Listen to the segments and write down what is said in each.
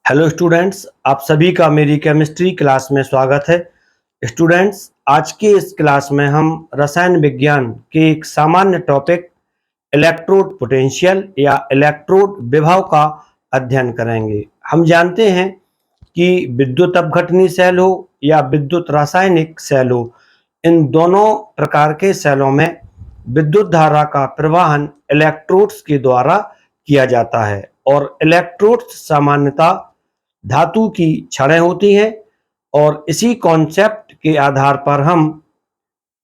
Hello students, आप सभी का मेरी केमिस्ट्री क्लास में स्वागत है। स्टूडेंट्स, आज के इस क्लास में हम रसायन विज्ञान के एक सामान्य टॉपिक इलेक्ट्रोड पोटेंशियल या इलेक्ट्रोड विभव का अध्ययन करेंगे। हम जानते हैं कि विद्युत अपघटनी सेल हो या विद्युत रासायनिक सेल हो, इन दोनों प्रकार के सेलों में विद्युत धारा का प्रवाहन इलेक्ट्रोड्स के द्वारा किया जाता है और इलेक्ट्रोड्स सामान्यतः धातु की छड़ें होती हैं और इसी कॉन्सेप्ट के आधार पर हम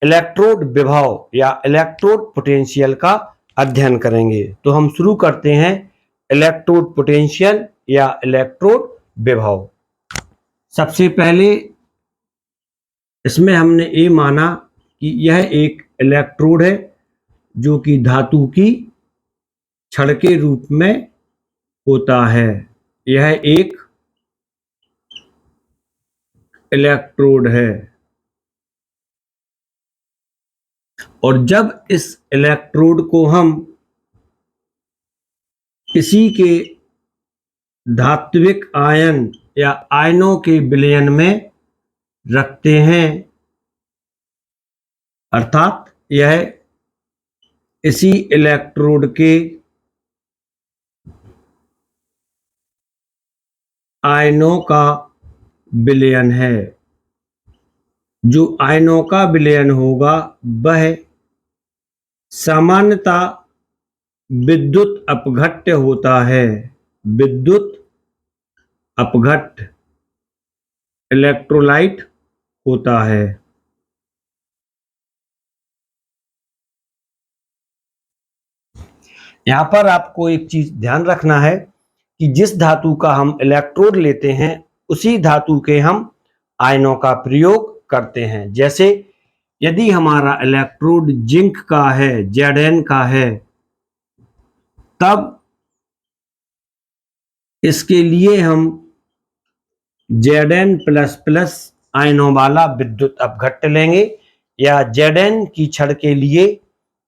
इलेक्ट्रोड विभव या इलेक्ट्रोड पोटेंशियल का अध्ययन करेंगे। तो हम शुरू करते हैं इलेक्ट्रोड पोटेंशियल या इलेक्ट्रोड विभव। सबसे पहले इसमें हमने ये माना कि यह एक इलेक्ट्रोड है जो कि धातु की छड़ के रूप में होता है। यह एक इलेक्ट्रोड है और जब इस इलेक्ट्रोड को हम किसी के धात्विक आयन या आयनों के विलयन में रखते हैं, अर्थात यह इसी इलेक्ट्रोड के आयनों का विलयन है। जो आयनों का विलयन होगा वह सामान्यतः विद्युत अपघट्य होता है। विद्युत अपघट्य इलेक्ट्रोलाइट होता है। यहां पर आपको एक चीज ध्यान रखना है कि जिस धातु का हम इलेक्ट्रोड लेते हैं उसी धातु के हम आयनों का प्रयोग करते हैं। जैसे यदि हमारा इलेक्ट्रोड जिंक का है, Zn का है, तब इसके लिए हम Zn++ आयनों वाला विद्युत अपघट्य लेंगे या Zn की छड़ के लिए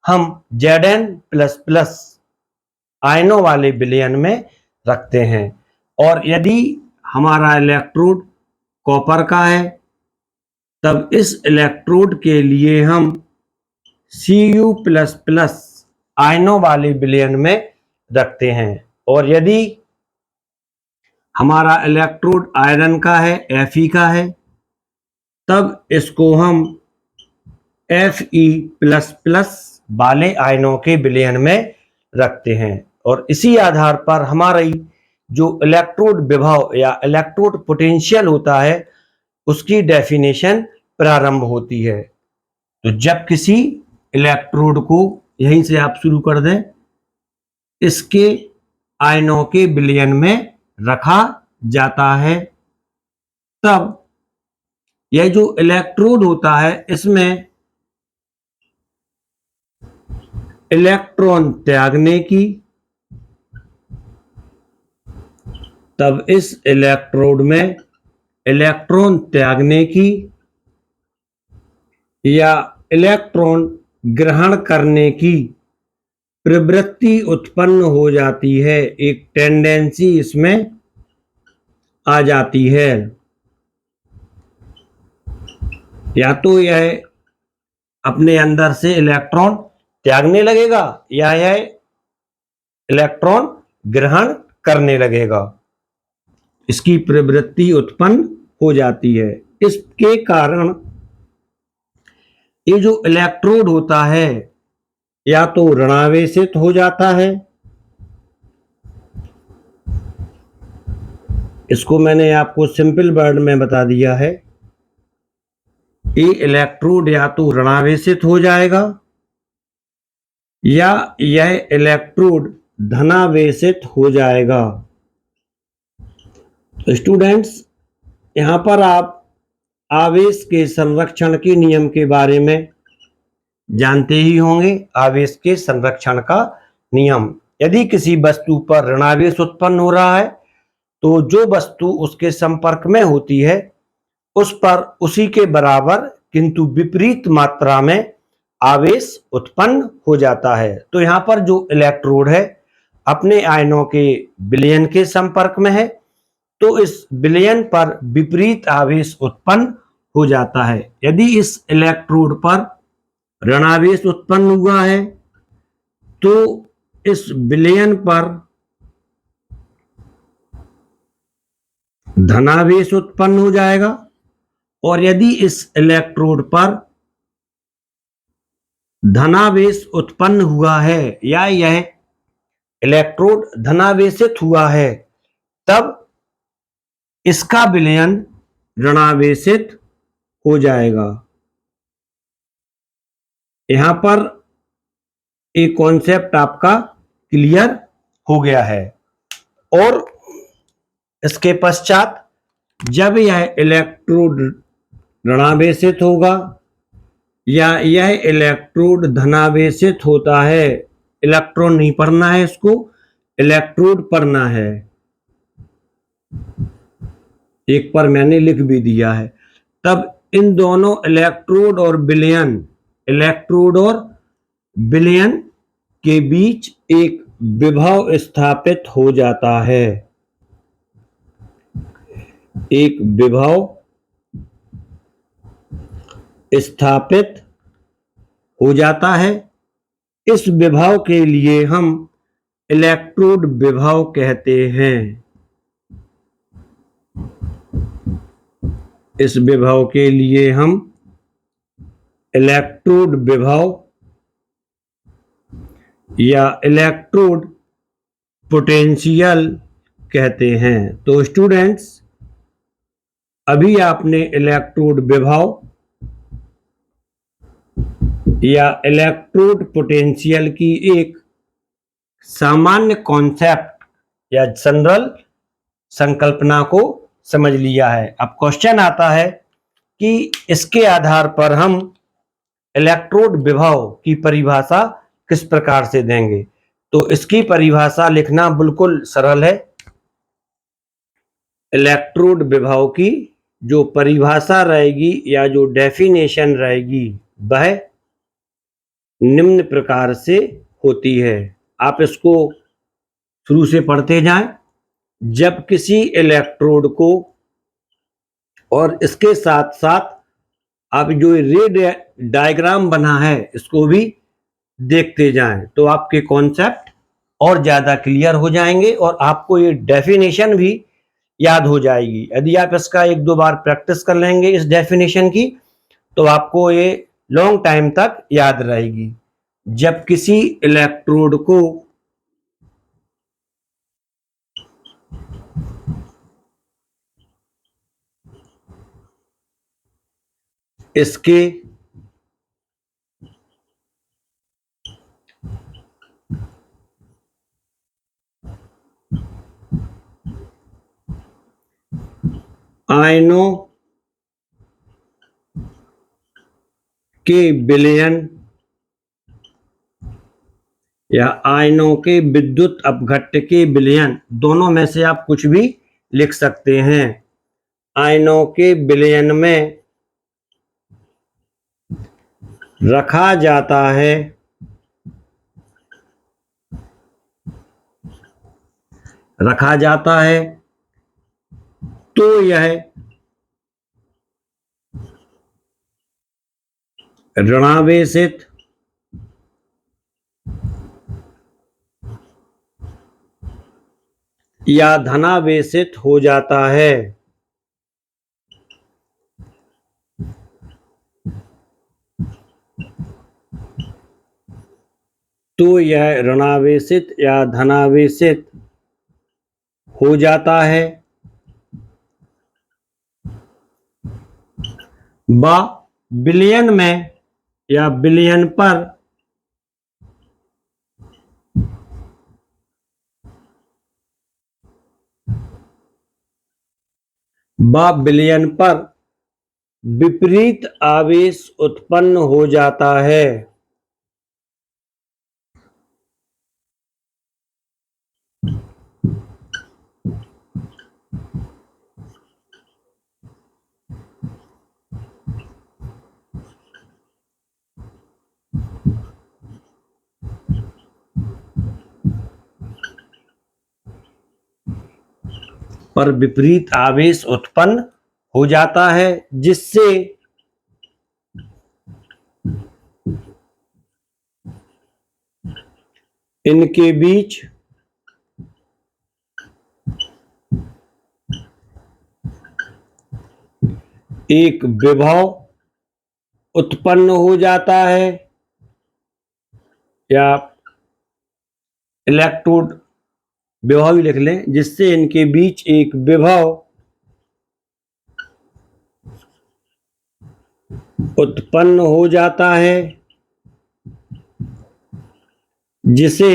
हम Zn++ आयनों वाले विलयन में रखते हैं। और यदि हमारा इलेक्ट्रोड कॉपर का है तब इस इलेक्ट्रोड के लिए हम Cu++ आयनों वाले विलयन में रखते हैं। और यदि हमारा इलेक्ट्रोड आयरन का है, Fe का है, तब इसको हम Fe++ वाले आयनों के विलयन में रखते हैं। और इसी आधार पर हमारी जो इलेक्ट्रोड विभव या इलेक्ट्रोड पोटेंशियल होता है उसकी डेफिनेशन प्रारंभ होती है। तो जब किसी इलेक्ट्रोड को, यहीं से आप शुरू कर दें, इसके आयनों के विलयन में रखा जाता है, तब यह जो इलेक्ट्रोड होता है इसमें इलेक्ट्रॉन त्यागने की, तब इस इलेक्ट्रोड में इलेक्ट्रॉन त्यागने की या इलेक्ट्रॉन ग्रहण करने की प्रवृत्ति उत्पन्न हो जाती है। एक टेंडेंसी इसमें आ जाती है। या तो यह अपने अंदर से इलेक्ट्रॉन त्यागने लगेगा या यह इलेक्ट्रॉन ग्रहण करने लगेगा। इसकी प्रवृत्ति उत्पन्न हो जाती है। इसके कारण ये जो इलेक्ट्रोड होता है या तो ऋणावेशित हो जाता है, इसको मैंने आपको सिंपल वर्ड में बता दिया है, ये इलेक्ट्रोड या तो ऋणावेशित हो जाएगा या यह इलेक्ट्रोड धनावेशित हो जाएगा। तो स्टूडेंट्स, यहां पर आप आवेश के संरक्षण के नियम के बारे में जानते ही होंगे। आवेश के संरक्षण का नियम, यदि किसी वस्तु पर ऋणावेश उत्पन्न हो रहा है तो जो वस्तु उसके संपर्क में होती है उस पर उसी के बराबर किंतु विपरीत मात्रा में आवेश उत्पन्न हो जाता है। तो यहाँ पर जो इलेक्ट्रोड है अपने आयनों के विलयन के संपर्क में है तो इस विलयन पर विपरीत आवेश उत्पन्न हो जाता है। यदि इस इलेक्ट्रोड पर ऋणावेश उत्पन्न हुआ है तो इस विलयन पर धनावेश उत्पन्न हो जाएगा, और यदि इस इलेक्ट्रोड पर धनावेश उत्पन्न हुआ है या यह इलेक्ट्रोड धनावेशित हुआ है, तब इसका विलयन ऋणावेशित हो जाएगा। यहां पर एक कॉन्सेप्ट आपका क्लियर हो गया है। और इसके पश्चात जब यह इलेक्ट्रोड ऋणावेशित होगा या यह इलेक्ट्रोड धनावेशित होता है, इलेक्ट्रॉन नहीं पढ़ना है, इसको इलेक्ट्रोड पढ़ना है, एक पर मैंने लिख भी दिया है। तब इन दोनों इलेक्ट्रोड और विलयन के बीच एक विभव स्थापित हो जाता है। एक विभव स्थापित हो जाता है। इस विभव के लिए हम इलेक्ट्रोड विभव कहते हैं। इस विभव के लिए हम इलेक्ट्रोड विभव या इलेक्ट्रोड पोटेंशियल कहते हैं। तो स्टूडेंट्स, अभी आपने इलेक्ट्रोड विभव या इलेक्ट्रोड पोटेंशियल की एक सामान्य कॉन्सेप्ट या जनरल संकल्पना को समझ लिया है। अब क्वेश्चन आता है कि इसके आधार पर हम इलेक्ट्रोड विभव की परिभाषा किस प्रकार से देंगे। तो इसकी परिभाषा लिखना बिल्कुल सरल है। इलेक्ट्रोड विभव की जो परिभाषा रहेगी या जो डेफिनेशन रहेगी वह निम्न प्रकार से होती है। आप इसको शुरू से पढ़ते जाएं। जब किसी इलेक्ट्रोड को, और इसके साथ साथ आप जो रे डायग्राम बना है इसको भी देखते जाएं, तो आपके कॉन्सेप्ट और ज्यादा क्लियर हो जाएंगे और आपको ये डेफिनेशन भी याद हो जाएगी। यदि आप इसका एक दो बार प्रैक्टिस कर लेंगे इस डेफिनेशन की, तो आपको ये लॉन्ग टाइम तक याद रहेगी। जब किसी इलेक्ट्रोड को इसके आयनों के विलयन या आयनों के विद्युत अपघट्य के विलयन, दोनों में से आप कुछ भी लिख सकते हैं। आयनों के विलयन में रखा जाता है तो यह ऋणावेशित या धनावेशित हो जाता है। तो यह ऋणावेशित या धनावेशित हो जाता है व विलयन में या विलयन पर विपरीत आवेश उत्पन्न हो जाता है। पर विपरीत आवेश उत्पन्न हो जाता है, जिससे इनके बीच एक विभव उत्पन्न हो जाता है, या इलेक्ट्रोड विभव ही लिख लें, जिससे इनके बीच एक विभव उत्पन्न हो जाता है, जिसे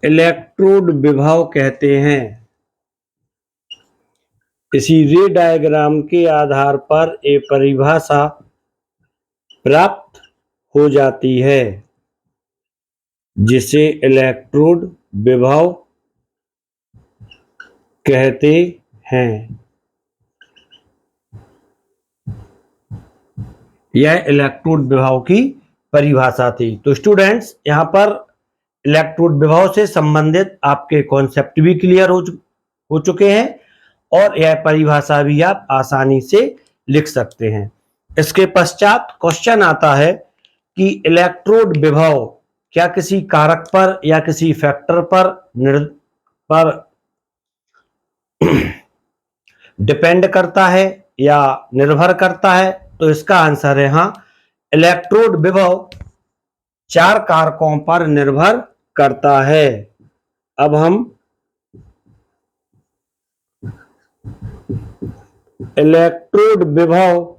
इलेक्ट्रोड विभव कहते हैं। इसी रे डायग्राम के आधार पर एक परिभाषा प्राप्त हो जाती है, जिसे इलेक्ट्रोड विभव कहते हैं। यह इलेक्ट्रोड विभव की परिभाषा थी। तो स्टूडेंट्स, यहाँ पर इलेक्ट्रोड विभव से संबंधित आपके कॉन्सेप्ट भी क्लियर हो चुके हैं, और यह परिभाषा भी आप आसानी से लिख सकते हैं। इसके पश्चात क्वेश्चन आता है कि इलेक्ट्रोड विभव क्या किसी कारक पर या किसी फैक्टर पर डिपेंड करता है या निर्भर करता है? तो इसका आंसर है हाँ। इलेक्ट्रोड विभव 4 कारकों पर निर्भर करता है। अब हम इलेक्ट्रोड विभव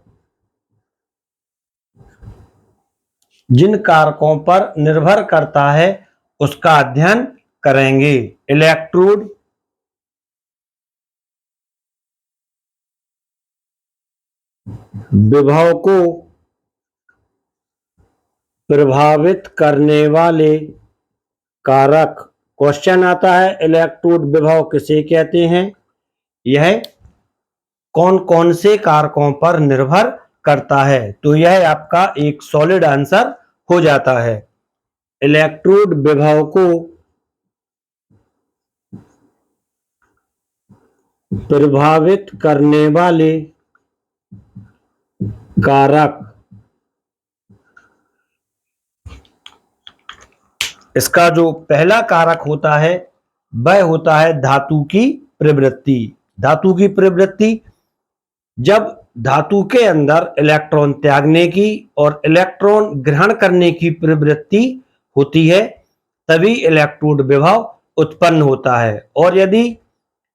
जिन कारकों पर निर्भर करता है उसका अध्ययन करेंगे। इलेक्ट्रोड विभव को प्रभावित करने वाले कारक। क्वेश्चन आता है इलेक्ट्रोड विभव किसे कहते हैं? यह कौन कौन से कारकों पर निर्भर करता है? तो यह आपका एक सॉलिड आंसर हो जाता है। इलेक्ट्रोड विभव को प्रभावित करने वाले कारक। इसका जो पहला कारक होता है वह होता है धातु की प्रवृत्ति। धातु की प्रवृत्ति, जब धातु के अंदर इलेक्ट्रॉन त्यागने की और इलेक्ट्रॉन ग्रहण करने की प्रवृत्ति होती है तभी इलेक्ट्रोड विभव उत्पन्न होता है, और यदि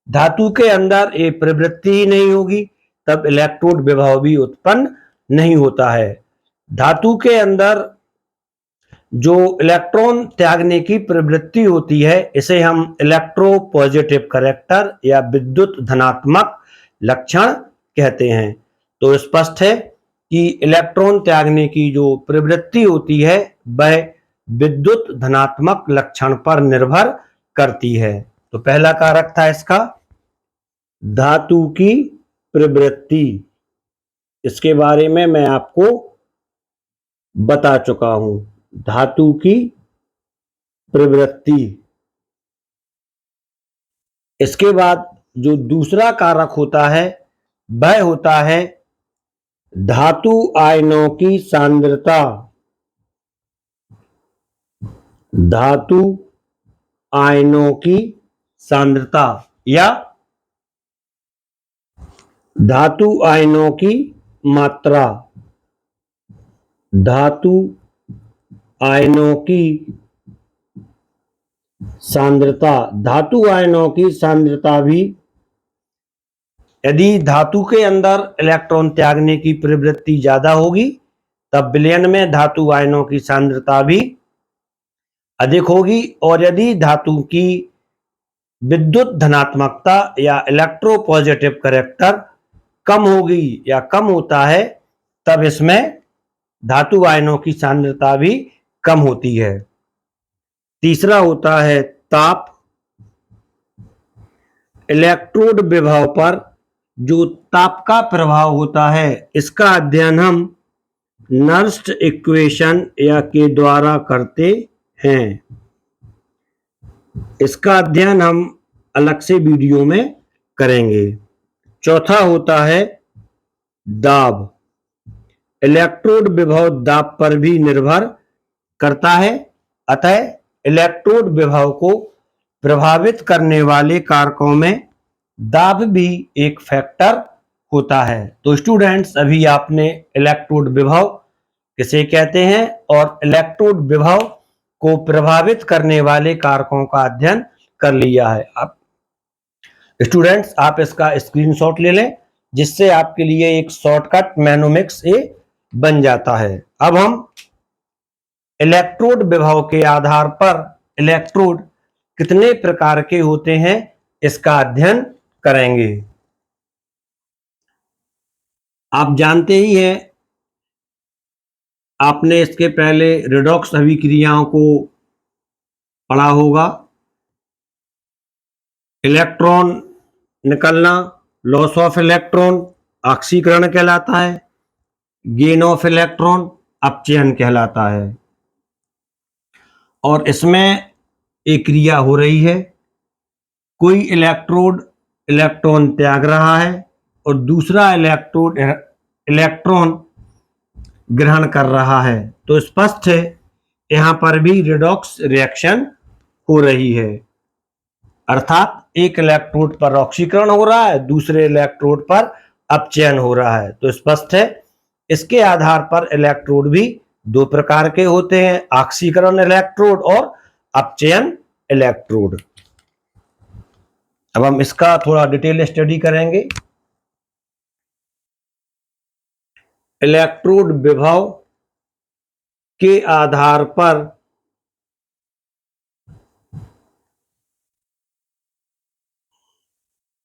धातु के अंदर ये प्रवृत्ति ही नहीं होगी तब इलेक्ट्रोड विभव भी उत्पन्न नहीं होता है। धातु के अंदर जो इलेक्ट्रॉन त्यागने की प्रवृत्ति होती है इसे हम इलेक्ट्रोपॉजिटिव करैक्टर या विद्युत धनात्मक लक्षण कहते हैं। तो स्पष्ट है कि इलेक्ट्रॉन त्यागने की जो प्रवृत्ति होती है वह विद्युत धनात्मक लक्षण पर निर्भर करती है। तो पहला कारक था इसका धातु की प्रवृत्ति। इसके बारे में मैं आपको बता चुका हूं, धातु की प्रवृत्ति। इसके बाद जो दूसरा कारक होता है वह होता है धातु आयनों की सांद्रता। धातु आयनों की सांद्रता या धातु आयनों की मात्रा। धातु आयनों की सांद्रता। धातु आयनों की सांद्रता भी, यदि धातु के अंदर इलेक्ट्रॉन त्यागने की प्रवृत्ति ज्यादा होगी तब विलयन में धातु आयनों की सांद्रता भी अधिक होगी, और यदि धातु की विद्युत धनात्मकता या इलेक्ट्रोपॉजिटिव करैक्टर कम होगी या कम होता है तब इसमें धातु आयनों की सांद्रता भी कम होती है। तीसरा होता है ताप। इलेक्ट्रोड विभव पर जो ताप का प्रभाव होता है इसका अध्ययन हम नर्स्ट इक्वेशन या के द्वारा करते हैं। इसका अध्ययन हम अलग से वीडियो में करेंगे। चौथा होता है दाब। इलेक्ट्रोड विभव दाब पर भी निर्भर करता है, अतः इलेक्ट्रोड विभव को प्रभावित करने वाले कारकों में दाब भी एक फैक्टर होता है। तो स्टूडेंट्स, अभी आपने इलेक्ट्रोड विभव किसे कहते हैं और इलेक्ट्रोड विभव को प्रभावित करने वाले कारकों का अध्ययन कर लिया है। अब स्टूडेंट्स, आप इसका स्क्रीनशॉट ले लें, जिससे आपके लिए एक शॉर्टकट मैनोमिक्स ए बन जाता है। अब हम इलेक्ट्रोड विभव के आधार पर इलेक्ट्रोड कितने प्रकार के होते हैं इसका अध्ययन करेंगे। आप जानते ही हैं, आपने इसके पहले रिडॉक्स अभिक्रियाओं को पढ़ा होगा। इलेक्ट्रॉन निकलना, लॉस ऑफ इलेक्ट्रॉन ऑक्सीकरण कहलाता है, गेन ऑफ इलेक्ट्रॉन अपचयन कहलाता है। और इसमें एक क्रिया हो रही है, कोई इलेक्ट्रोड इलेक्ट्रॉन त्याग रहा है और दूसरा इलेक्ट्रोड इलेक्ट्रॉन ग्रहण कर रहा है। तो स्पष्ट है यहां पर भी रिडॉक्स रिएक्शन हो रही है, अर्थात एक इलेक्ट्रोड पर ऑक्सीकरण हो रहा है, दूसरे इलेक्ट्रोड पर अपचयन हो रहा है। तो स्पष्ट है इसके आधार पर इलेक्ट्रोड भी दो प्रकार के होते हैं, ऑक्सीकरण इलेक्ट्रोड और अपचयन इलेक्ट्रोड। अब हम इसका थोड़ा डिटेल स्टडी करेंगे। इलेक्ट्रोड विभव के आधार पर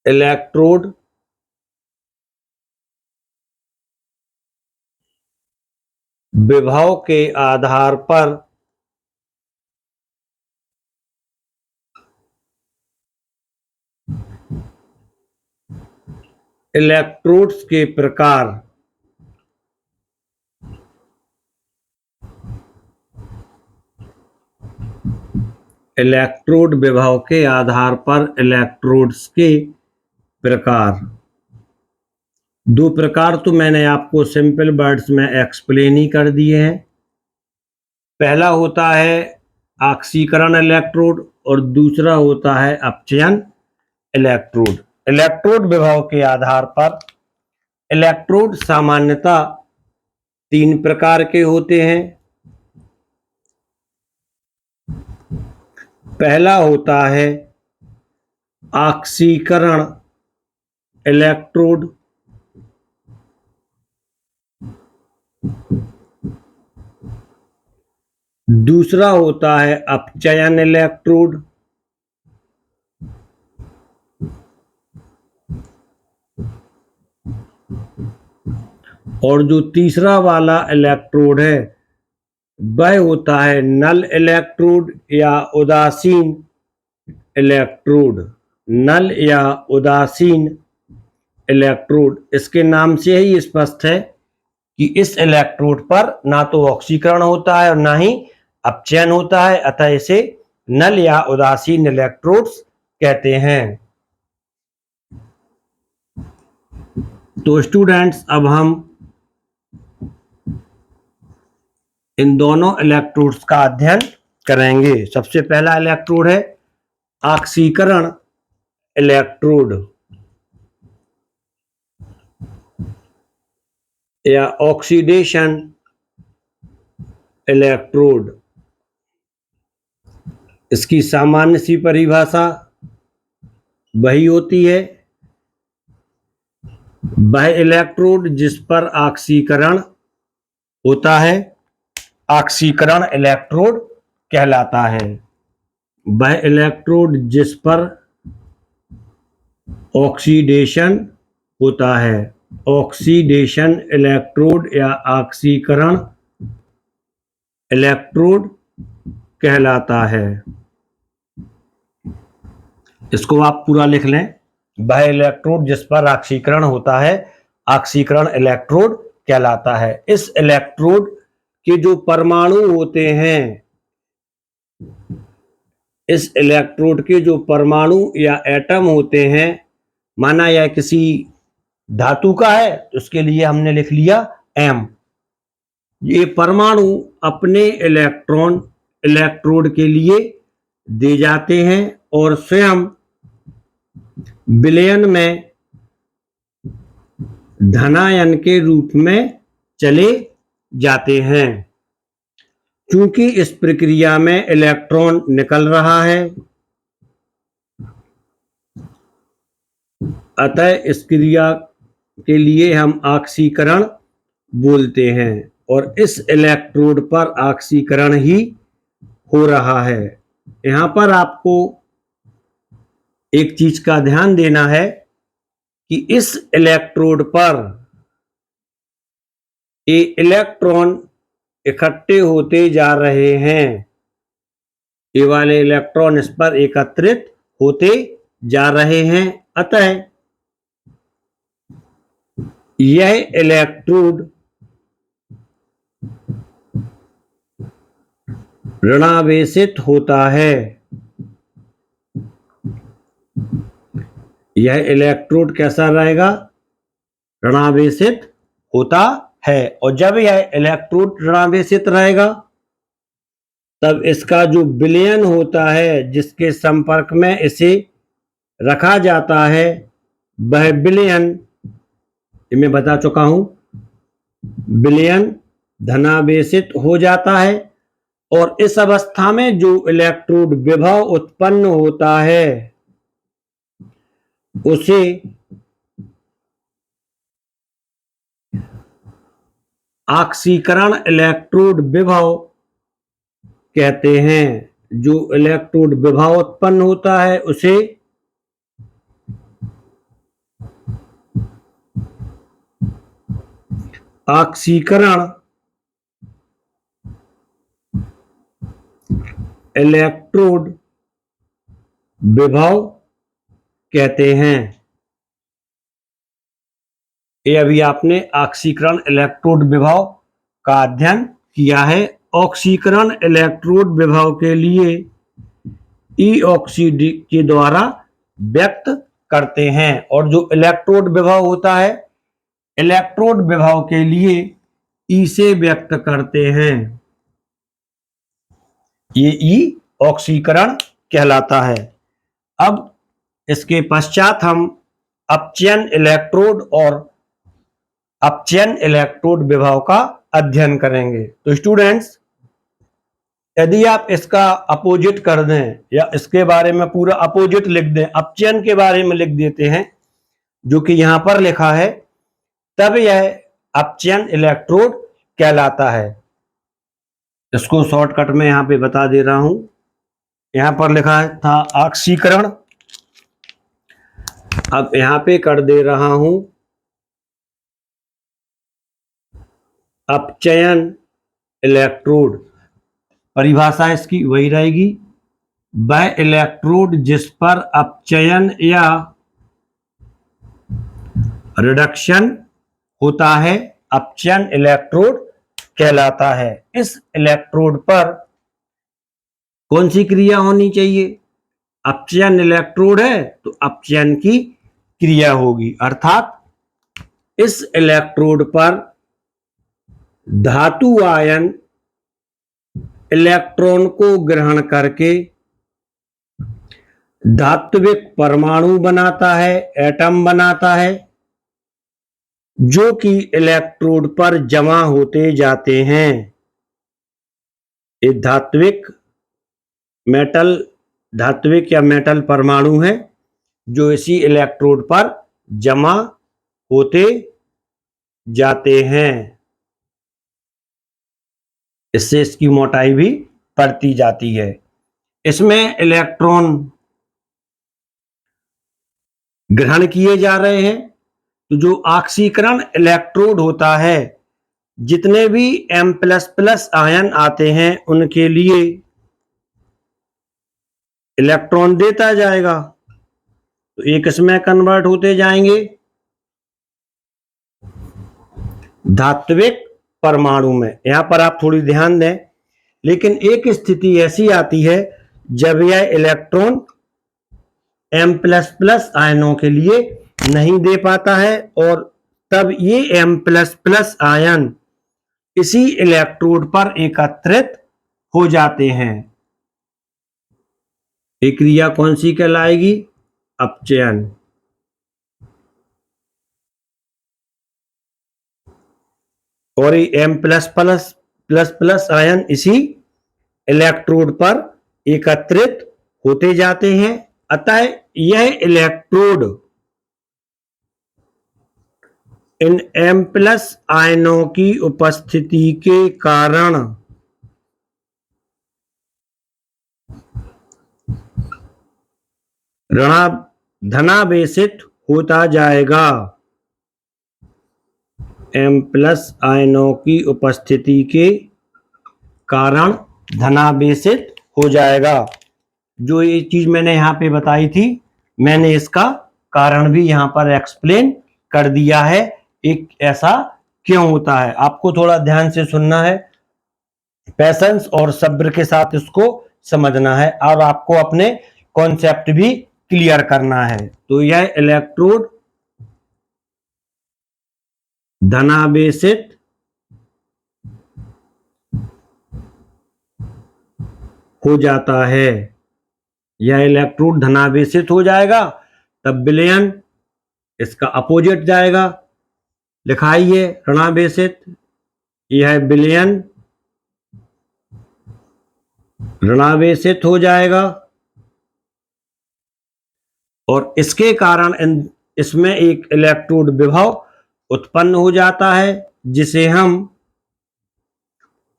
इलेक्ट्रोड विभव के आधार पर इलेक्ट्रोड्स के प्रकार इलेक्ट्रोड विभव के आधार पर इलेक्ट्रोड्स के प्रकार, दो प्रकार तो मैंने आपको सिंपल वर्ड्स में एक्सप्लेन ही कर दिए हैं। पहला होता है ऑक्सीकरण इलेक्ट्रोड और दूसरा होता है अपचयन इलेक्ट्रोड। इलेक्ट्रोड विभव के आधार पर इलेक्ट्रोड सामान्यतः तीन प्रकार के होते हैं। पहला होता है ऑक्सीकरण इलेक्ट्रोड, दूसरा होता है अपचयन इलेक्ट्रोड, और जो तीसरा वाला इलेक्ट्रोड है वह होता है नल इलेक्ट्रोड या उदासीन इलेक्ट्रोड। नल या उदासीन इलेक्ट्रोड, इसके नाम से ही स्पष्ट है कि इस इलेक्ट्रोड पर ना तो ऑक्सीकरण होता है और ना ही अपचयन होता है, अतः इसे नल या उदासीन इलेक्ट्रोड्स कहते हैं। तो स्टूडेंट्स, अब हम इन दोनों इलेक्ट्रोड्स का अध्ययन करेंगे। सबसे पहला इलेक्ट्रोड है ऑक्सीकरण इलेक्ट्रोड या ऑक्सीडेशन इलेक्ट्रोड। इसकी सामान्य सी परिभाषा वही होती है, वह इलेक्ट्रोड जिस पर ऑक्सीकरण होता है ऑक्सीकरण इलेक्ट्रोड कहलाता है। वह इलेक्ट्रोड जिस पर ऑक्सीडेशन होता है ऑक्सीडेशन इलेक्ट्रोड या ऑक्सीकरण इलेक्ट्रोड कहलाता है। इसको आप पूरा लिख लें, वह इलेक्ट्रोड जिस पर ऑक्सीकरण होता है ऑक्सीकरण इलेक्ट्रोड कहलाता है। इस इलेक्ट्रोड के जो परमाणु होते हैं इस इलेक्ट्रोड के जो परमाणु या एटम होते हैं, माना यह किसी धातु का है तो उसके लिए हमने लिख लिया M। ये परमाणु अपने इलेक्ट्रॉन इलेक्ट्रोड के लिए दे जाते हैं और स्वयं विलयन में धनायन के रूप में चले जाते हैं। चूंकि इस प्रक्रिया में इलेक्ट्रॉन निकल रहा है, अतः इस क्रिया के लिए हम ऑक्सीकरण बोलते हैं और इस इलेक्ट्रोड पर ऑक्सीकरण ही हो रहा है। यहाँ पर आपको एक चीज का ध्यान देना है कि इस इलेक्ट्रोड पर ये इलेक्ट्रॉन इकट्ठे होते जा रहे हैं, ये वाले इलेक्ट्रॉन इस पर एकत्रित होते जा रहे हैं। अतः यह इलेक्ट्रोड ऋणावेशित होता है। यह इलेक्ट्रोड कैसा रहेगा? ऋणावेशित होता है। और जब यह इलेक्ट्रोड ऋणावेशित रहेगा तब इसका जो विलयन होता है, जिसके संपर्क में इसे रखा जाता है, वह विलयन मैं बता चुका हूं, विलयन धनावेशित हो जाता है और इस अवस्था में जो इलेक्ट्रोड विभव उत्पन्न होता है उसे ऑक्सीकरण इलेक्ट्रोड विभव कहते हैं। जो इलेक्ट्रोड विभव उत्पन्न होता है उसे ऑक्सीकरण इलेक्ट्रोड विभव कहते हैं। ये अभी आपने ऑक्सीकरण इलेक्ट्रोड विभव का अध्ययन किया है। ऑक्सीकरण इलेक्ट्रोड विभव के लिए ई ऑक्सीडी के द्वारा व्यक्त करते हैं और जो इलेक्ट्रोड विभव होता है, इलेक्ट्रोड विभव के लिए ई से व्यक्त करते हैं। ये ई ऑक्सीकरण कहलाता है। अब इसके पश्चात हम अपचयन इलेक्ट्रोड और अपचयन इलेक्ट्रोड विभव का अध्ययन करेंगे। तो स्टूडेंट्स, यदि आप इसका अपोजिट कर दें या इसके बारे में पूरा अपोजिट लिख दें, अपचयन के बारे में लिख देते हैं जो कि यहां पर लिखा है, तब यह अपचयन इलेक्ट्रोड कहलाता है। इसको शॉर्टकट में यहां पे बता दे रहा हूं। यहां पर लिखा था ऑक्सीकरण, अब यहां पे कर दे रहा हूं अपचयन इलेक्ट्रोड। परिभाषा इसकी वही रहेगी, वह इलेक्ट्रोड जिस पर अपचयन या रिडक्शन होता है, अपचयन इलेक्ट्रोड कहलाता है। इस इलेक्ट्रोड पर कौन सी क्रिया होनी चाहिए? अपचयन इलेक्ट्रोड है तो अपचयन की क्रिया होगी, अर्थात इस इलेक्ट्रोड पर धातु आयन इलेक्ट्रॉन को ग्रहण करके धात्विक परमाणु बनाता है, एटम बनाता है, जो कि इलेक्ट्रोड पर जमा होते जाते हैं। एक धात्विक या मेटल परमाणु है जो इसी इलेक्ट्रोड पर जमा होते जाते हैं। इससे इसकी मोटाई भी बढ़ती जाती है। इसमें इलेक्ट्रॉन ग्रहण किए जा रहे हैं। तो जो ऑक्सीकरण इलेक्ट्रोड होता है, जितने भी M++ आयन आते हैं उनके लिए इलेक्ट्रॉन देता जाएगा, तो एक इसमें कन्वर्ट होते जाएंगे धात्विक परमाणु में। यहां पर आप थोड़ी ध्यान दें, लेकिन एक स्थिति ऐसी आती है जब यह इलेक्ट्रॉन M++ आयनों के लिए नहीं दे पाता है और तब ये M++ आयन इसी इलेक्ट्रोड पर एकत्रित हो जाते हैं। ये क्रिया कौन सी कहलाएगी? अपचयन। और ये M++ आयन इसी इलेक्ट्रोड पर एकत्रित होते जाते हैं। अतः यह इलेक्ट्रोड इन M+ आयनों की उपस्थिति के कारण धनावेशित होता जाएगा। M+ आयनों की उपस्थिति के कारण धनावेशित हो जाएगा। जो ये चीज मैंने यहाँ पे बताई थी, मैंने इसका कारण भी यहाँ पर एक्सप्लेन कर दिया है, एक ऐसा क्यों होता है। आपको थोड़ा ध्यान से सुनना है, पैशंस और सब्र के साथ इसको समझना है और आपको अपने कॉन्सेप्ट भी क्लियर करना है। तो यह इलेक्ट्रोड धनावेशित हो जाता है। यह इलेक्ट्रोड धनावेशित हो जाएगा, तब विलयन इसका अपोजिट जाएगा, लिखाइए ऋणावेशित। यह विलयन ऋणावेशित हो जाएगा और इसके कारण इसमें एक इलेक्ट्रोड विभव उत्पन्न हो जाता है, जिसे हम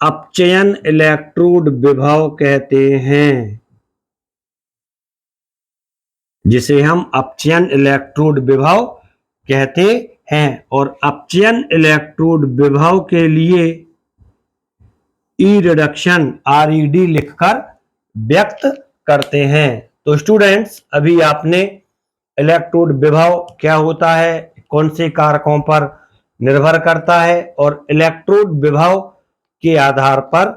अपचयन इलेक्ट्रोड विभव कहते हैं। जिसे हम अपचयन इलेक्ट्रोड विभव कहते हैं। और अपचयन इलेक्ट्रोड विभव के लिए ई रिडक्शन RED लिखकर व्यक्त करते हैं। तो स्टूडेंट्स, अभी आपने इलेक्ट्रोड विभव क्या होता है, कौन से कारकों पर निर्भर करता है और इलेक्ट्रोड विभव के आधार पर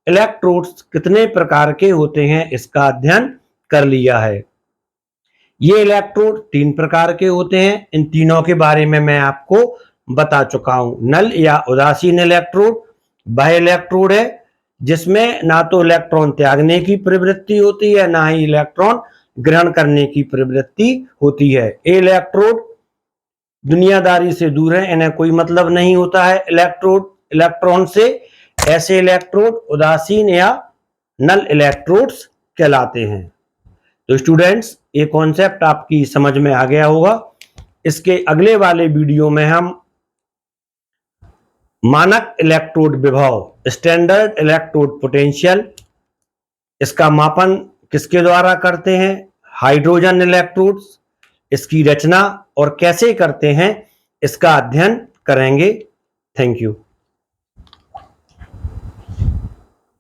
इलेक्ट्रोड्स कितने प्रकार के होते हैं, इसका अध्ययन कर लिया है। ये इलेक्ट्रोड 3 प्रकार के होते हैं। इन तीनों के बारे में मैं आपको बता चुका हूं। नल या उदासीन इलेक्ट्रोड वह इलेक्ट्रोड है जिसमें ना तो इलेक्ट्रॉन त्यागने की प्रवृत्ति होती है, ना ही इलेक्ट्रॉन ग्रहण करने की प्रवृत्ति होती है। ये इलेक्ट्रोड दुनियादारी से दूर है, इन्हें कोई मतलब नहीं होता है इलेक्ट्रॉन से। ऐसे इलेक्ट्रोड उदासीन या नल इलेक्ट्रोड्स कहलाते हैं। तो स्टूडेंट्स, ये कॉन्सेप्ट आपकी समझ में आ गया होगा। इसके अगले वाले वीडियो में हम मानक इलेक्ट्रोड विभव, स्टैंडर्ड इलेक्ट्रोड पोटेंशियल, इसका मापन किसके द्वारा करते हैं, हाइड्रोजन इलेक्ट्रोड्स, इसकी रचना और कैसे करते हैं, इसका अध्ययन करेंगे। Thank you.